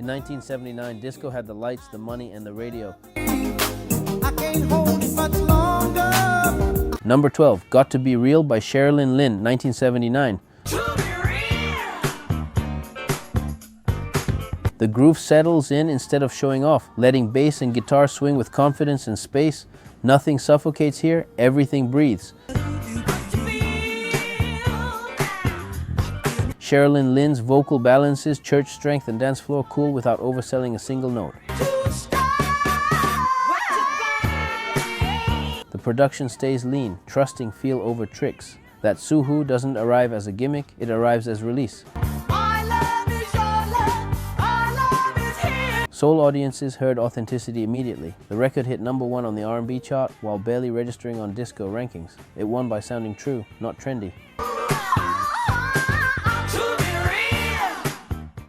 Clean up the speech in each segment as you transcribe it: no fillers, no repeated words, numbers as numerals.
In 1979, disco had the lights, the money, and the radio. I can't hold it much longer. Number 12, Got to Be Real by Sherilyn Lynn, 1979. The groove settles in instead of showing off, letting bass and guitar swing with confidence and space. Nothing suffocates here, everything breathes. Sherilyn Lynn's vocal balances church strength and dance floor cool without overselling a single note. The production stays lean, trusting feel over tricks. That Suhu doesn't arrive as a gimmick, it arrives as release. Soul audiences heard authenticity immediately. The record hit #1 on the R&B chart while barely registering on disco rankings. It won by sounding true, not trendy.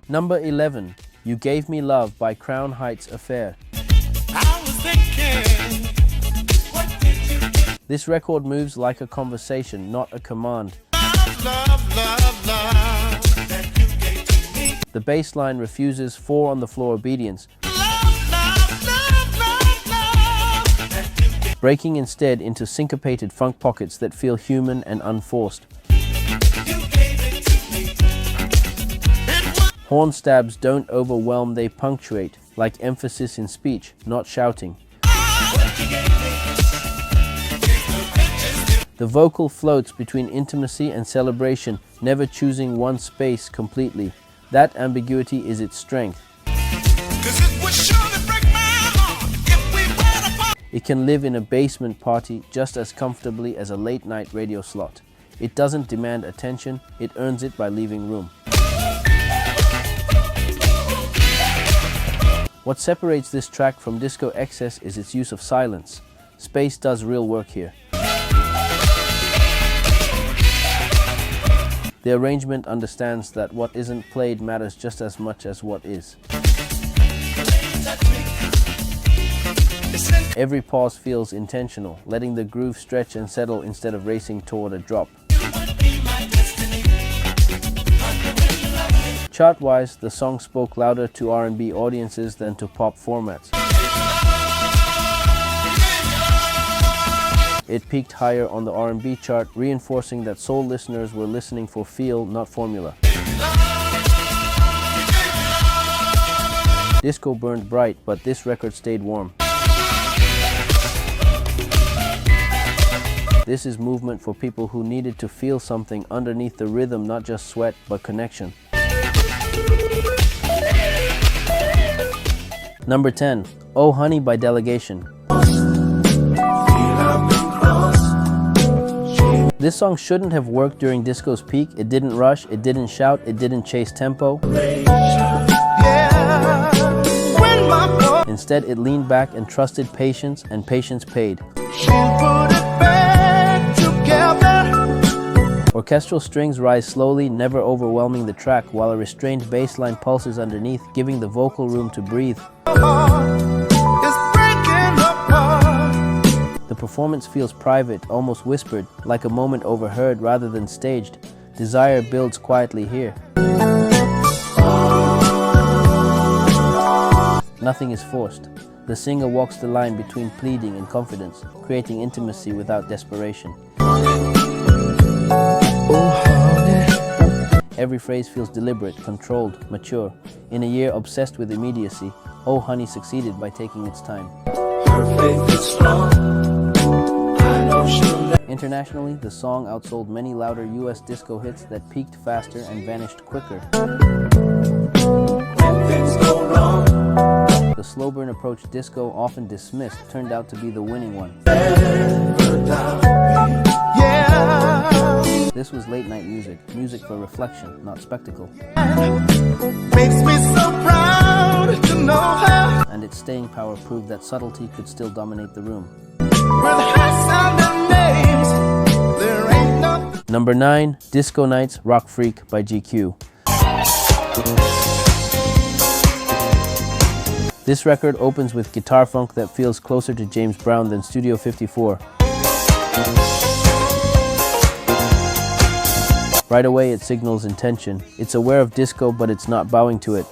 Number 11, You Gave Me Love by Crown Heights Affair. This record moves like a conversation, not a command. The bass line refuses 4 on the floor obedience, breaking instead into syncopated funk pockets that feel human and unforced. Horn stabs don't overwhelm, they punctuate, like emphasis in speech, not shouting. The vocal floats between intimacy and celebration, never choosing one space completely. That ambiguity is its strength. It can live in a basement party just as comfortably as a late-night radio slot. It doesn't demand attention, it earns it by leaving room. What separates this track from disco excess is its use of silence. Space does real work here. The arrangement understands that what isn't played matters just as much as what is. Every pause feels intentional, letting the groove stretch and settle instead of racing toward a drop. Chart-wise, the song spoke louder to R&B audiences than to pop formats. It peaked higher on the R&B chart, reinforcing that soul listeners were listening for feel, not formula. Disco burned bright, but this record stayed warm. This is movement for people who needed to feel something underneath the rhythm, not just sweat, but connection. Number 10, Oh Honey by Delegation. This song shouldn't have worked during disco's peak. It didn't rush, it didn't shout, it didn't chase tempo. Instead, it leaned back and trusted patience, and patience paid. Orchestral strings rise slowly, never overwhelming the track, while a restrained bass line pulses underneath, giving the vocal room to breathe. The performance feels private, almost whispered, like a moment overheard rather than staged. Desire builds quietly here. Nothing is forced. The singer walks the line between pleading and confidence, creating intimacy without desperation. Every phrase feels deliberate, controlled, mature. In a year obsessed with immediacy, Oh Honey succeeded by taking its time. Her faith is strong. I know she'll... Internationally, the song outsold many louder US disco hits that peaked faster and vanished quicker. When things go wrong, the slow burn approach disco, often dismissed, turned out to be the winning one. This was late night music, music for reflection, not spectacle. Makes me so proud to know her. And its staying power proved that subtlety could still dominate the room. Number 9, Disco Nights Rock Freak by GQ. This record opens with guitar funk that feels closer to James Brown than Studio 54. Right away it signals intention. It's aware of disco, but it's not bowing to it.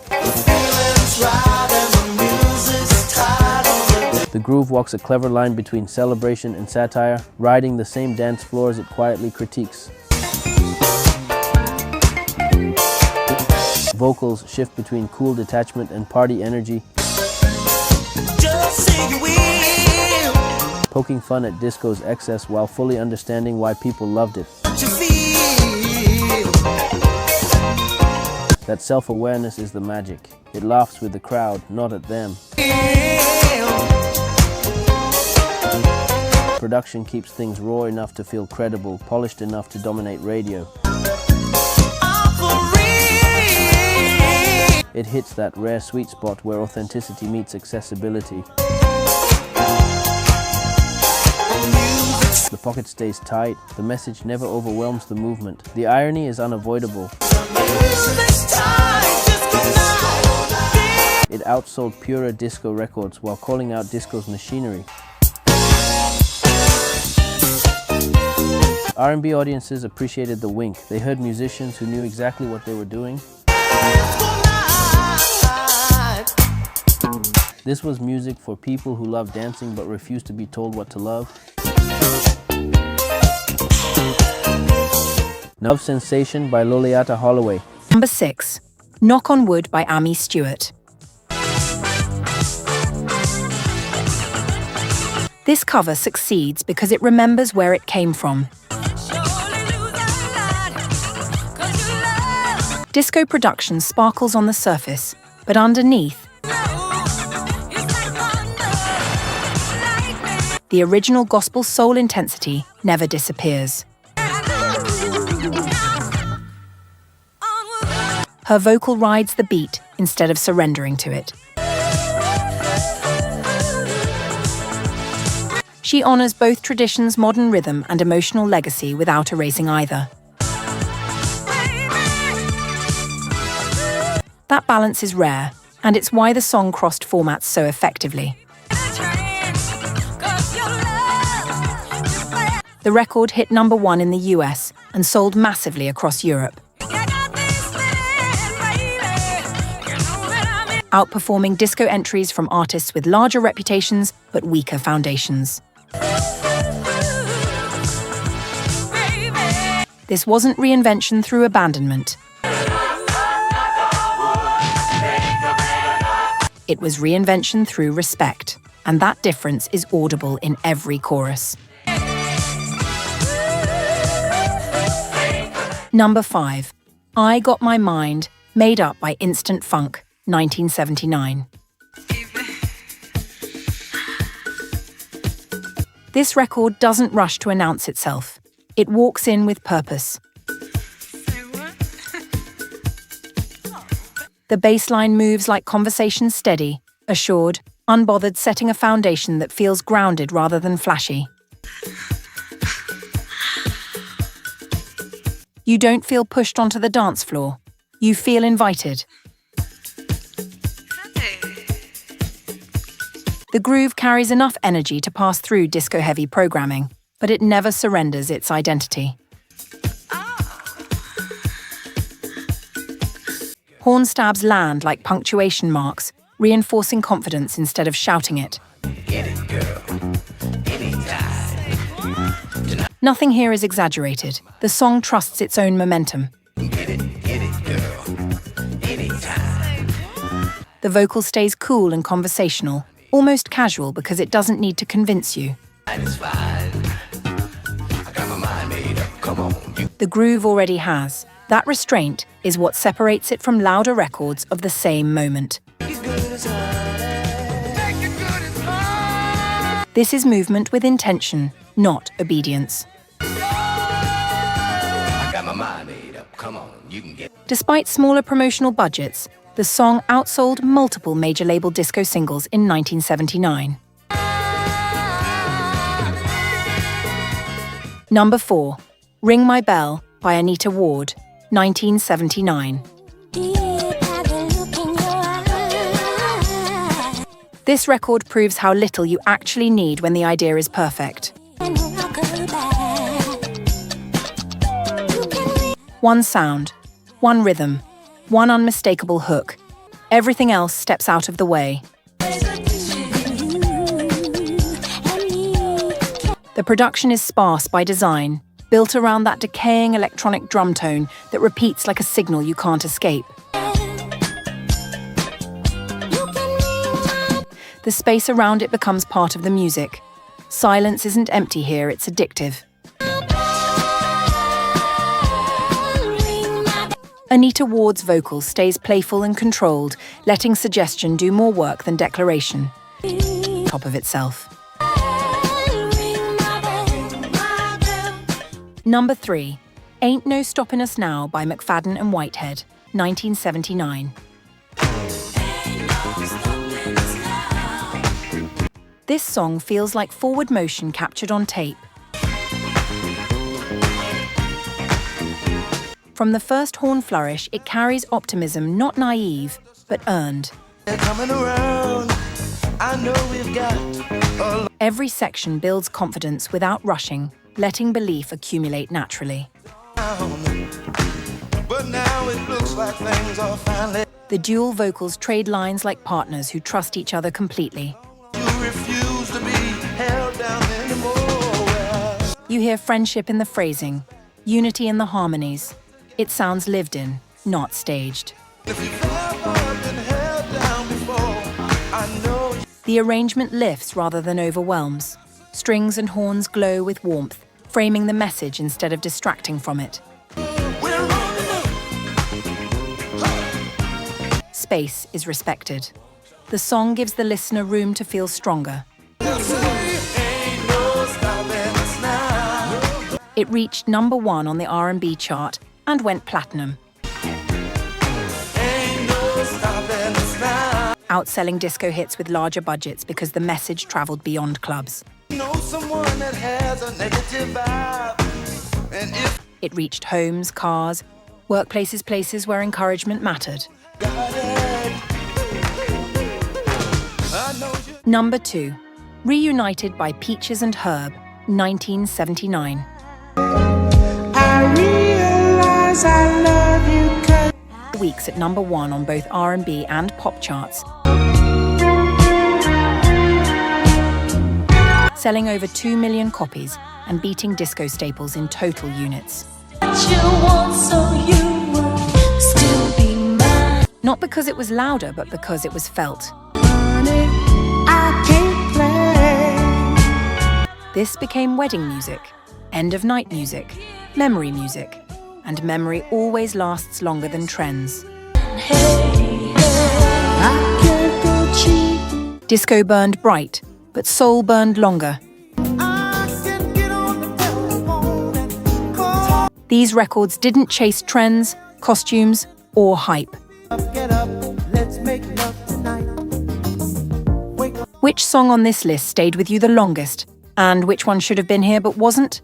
The groove walks a clever line between celebration and satire, riding the same dance floors it quietly critiques. Vocals shift between cool detachment and party energy, Just say you will. poking fun at disco's excess while fully understanding why people loved it. What you feel. That self-awareness is the magic. It laughs with the crowd, not at them. Production keeps things raw enough to feel credible, polished enough to dominate radio. It hits that rare sweet spot where authenticity meets accessibility. The pocket stays tight, the message never overwhelms the movement. The irony is unavoidable. It outsold purer disco records while calling out disco's machinery. R&B audiences appreciated the wink. They heard musicians who knew exactly what they were doing. This was music for people who love dancing but refuse to be told what to love. Love Sensation by Loleatta Holloway. Number 6. Knock on Wood by Amy Stewart. This cover succeeds because it remembers where it came from. Disco production sparkles on the surface, but underneath, the original gospel soul intensity never disappears. Her vocal rides the beat instead of surrendering to it. She honors both tradition's modern rhythm and emotional legacy without erasing either. That balance is rare, and it's why the song crossed formats so effectively. The record hit number 1 in the US and sold massively across Europe, outperforming disco entries from artists with larger reputations but weaker foundations. This wasn't reinvention through abandonment. It was reinvention through respect, and that difference is audible in every chorus. Number 5. I Got My Mind, Made Up by Instant Funk, 1979. This record doesn't rush to announce itself. It walks in with purpose. The bass line moves like conversation steady, assured, unbothered, setting a foundation that feels grounded rather than flashy. You don't feel pushed onto the dance floor. You feel invited. The groove carries enough energy to pass through disco-heavy programming, but it never surrenders its identity. Horn stabs land like punctuation marks, reinforcing confidence instead of shouting it. Get it, girl. Anytime. Nothing here is exaggerated. The song trusts its own momentum. Get it, girl. Anytime. The vocal stays cool and conversational, almost casual because it doesn't need to convince you. Satisfied. I got my mind made up. Come on. The groove already has. That restraint is what separates it from louder records of the same moment. This is movement with intention, not obedience. I got my mind made up. Come on, you can get. Despite smaller promotional budgets, the song outsold multiple major label disco singles in 1979. Number 4. Ring My Bell by Anita Ward, 1979. This record proves how little you actually need when the idea is perfect. One sound, one rhythm, one unmistakable hook. Everything else steps out of the way. The production is sparse by design, built around that decaying electronic drum tone that repeats like a signal you can't escape. The space around it becomes part of the music. Silence isn't empty here, it's addictive. Anita Ward's vocal stays playful and controlled, letting suggestion do more work than declaration. Top of itself. Number 3, Ain't No Stoppin' Us Now by McFadden and Whitehead, 1979. This song feels like forward motion captured on tape. From the first horn flourish, it carries optimism not naive, but earned. Every section builds confidence without rushing, letting belief accumulate naturally. The dual vocals trade lines like partners who trust each other completely. You hear friendship in the phrasing, unity in the harmonies. It sounds lived in, not staged. The arrangement lifts rather than overwhelms. Strings and horns glow with warmth, framing the message instead of distracting from it. Space is respected. The song gives the listener room to feel stronger. It reached number 1 on the R&B chart and went platinum. Outselling disco hits with larger budgets because the message traveled beyond clubs. It reached homes, cars, workplaces, places where encouragement mattered. Number 2, Reunited by Peaches and Herb, 1979. I realize I love you 'cause Weeks at number 1 on both R&B and pop charts. Selling over 2 million copies and beating disco staples in total units. Not because it was louder, but because it was felt. I can't play. This became wedding music, end-of-night music, memory music, and memory always lasts longer than trends. I can't go cheap. Disco burned bright, but soul burned longer. I can get on the telephone and call. These records didn't chase trends, costumes, or hype. Get up, let's make love tonight. Wake up. Which song on this list stayed with you the longest? And which one should have been here but wasn't?